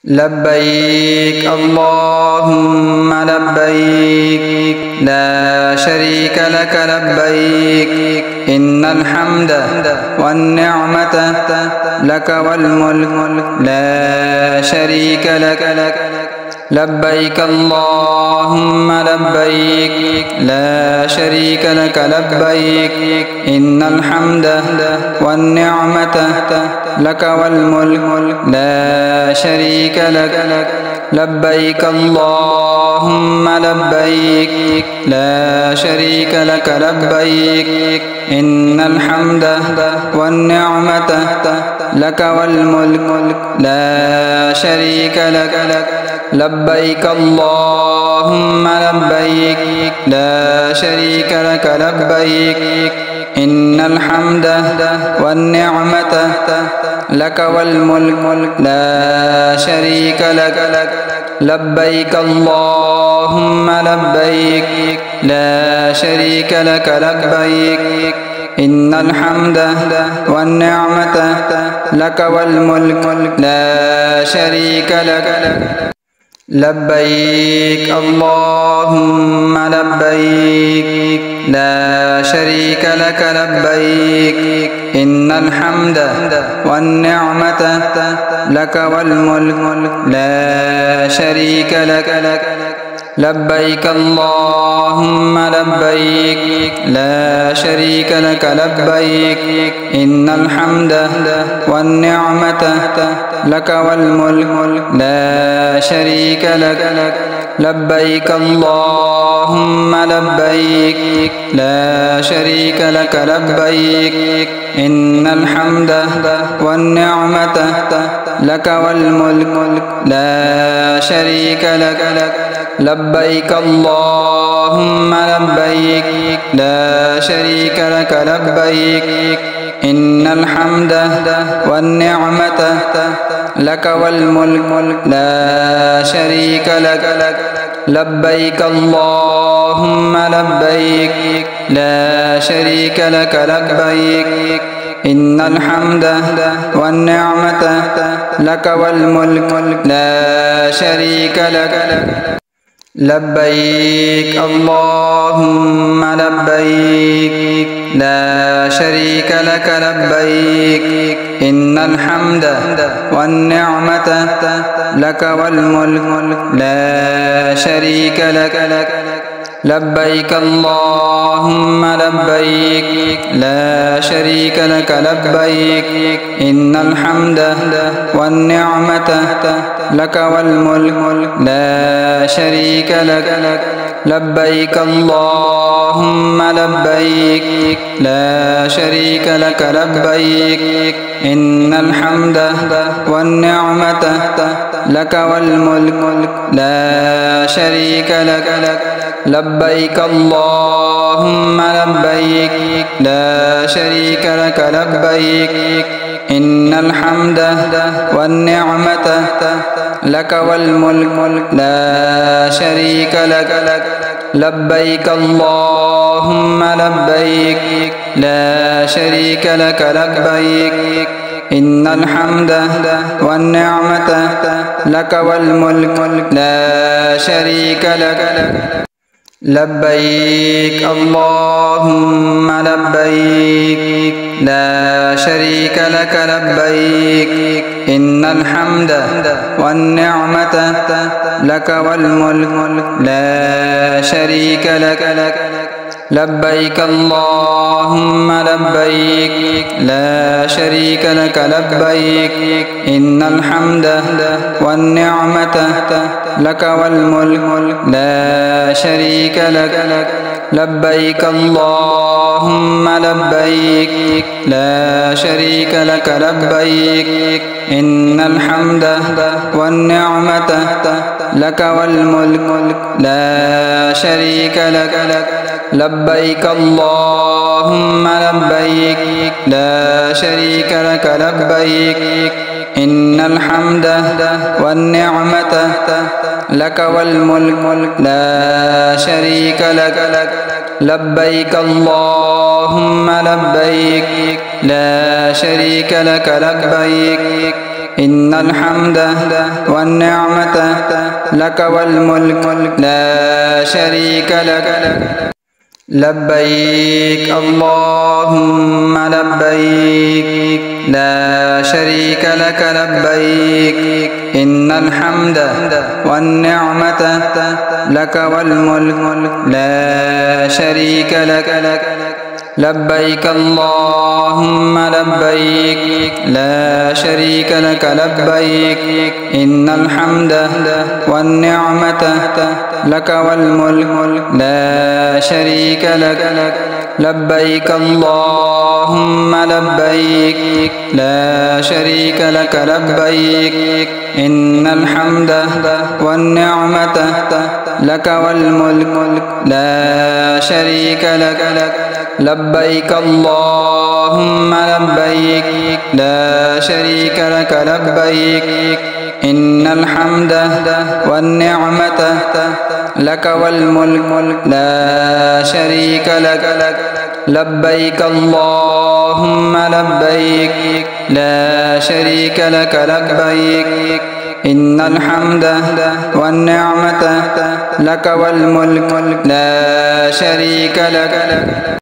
لبيك اللهم لبيك لا شريك لك لبيك إن الحمد والنعمة لك والملك لا شريك لك لبيك اللهم لبيك لا شريك لك لبيك إن الحمد والنعمة لك والملك لا شريك لك لبيك اللهم لبيك لا شريك لك لبيك إن الحمد والنعمة لك والملك لا شريك لك لبيك اللهم لبيك لا شريك لك لبيك إن الحمد والنعمة لك والملك لا شريك لك لبيك اللهم لبيك لا شريك لك لبيك إن الحمد والنعمة لك والملك لا شريك لك لبيك اللهم لبيك لا شريك لك لبيك إن الحمد والنعمة لك والملك لا شريك لك لبيك اللهم لبيك لا شريك لك لبيك إن الحمد والنعمة لك والملك لا شريك لك لبيك اللهم لبيك لا شريك لك لبيك إن الحمد والنعمة لك والملك لا شريك لك لبيك اللهم لبيك لا شريك لك لبيك إن الحمد والنعمة لك والملك لا شريك لك لبيك اللهم لبيك لا شريك لك لبيك إن الحمد والنعمة لك والملك لا شريك لك لبيك اللهم لبيك لا شريك لك لبيك إن الحمد والنعمة لك والملك لا شريك لك لبيك اللهم لبيك لا شريك لك لبيك إن الحمد والنعمة لك والملك لا شريك لك لبيك اللهم لبيك لا شريك لك لبيك إن الحمد والنعمة لك والملك لا شريك لك لبيك اللهم لبيك لا شريك لك لبيك إن الحمد والنعمة لك والملك لا شريك لك لبيك اللهم لبيك لا شريك لك لبيك إن الحمد والنعمة لك والملك لا شريك لك لبيك اللهم لبيك لا شريك لك لبيك إن الحمد والنعمة لك والملك لا شريك لك لبيك اللهم لبيك لا شريك لك لبيك إن الحمد والنعمة لك والملك لا شريك لك لبيك اللهم لبيك لا شريك لك لبيك إن الحمد والنعمة لك والملك لا شريك لك لبيك اللهم لبيك لا شريك لك لبيك إن الحمد والنعمة لك والملك لا شريك لك لبيك اللهم لبيك لا شريك لك لبيك إن الحمد والنعمة لك والملك لا شريك لك لبيك اللهم لبيك لا شريك لك لبيك إن الحمد والنعمة لك والملك لا شريك لك لبيك اللهم لبيك لا شريك لك لبيك إن الحمد والنعمة لك والملك لا شريك لك لبيك اللهم لبيك لا شريك لك لبيك إن الحمد والنعمة لك والملك لا شريك لك لبيك اللهم لبيك لا شريك لك لبيك إن الحمد والنعمة لك والملك لا شريك لك لبيك اللهم لبيك لا شريك لك لبيك إن الحمد والنعمة لك والملك لا شريك لك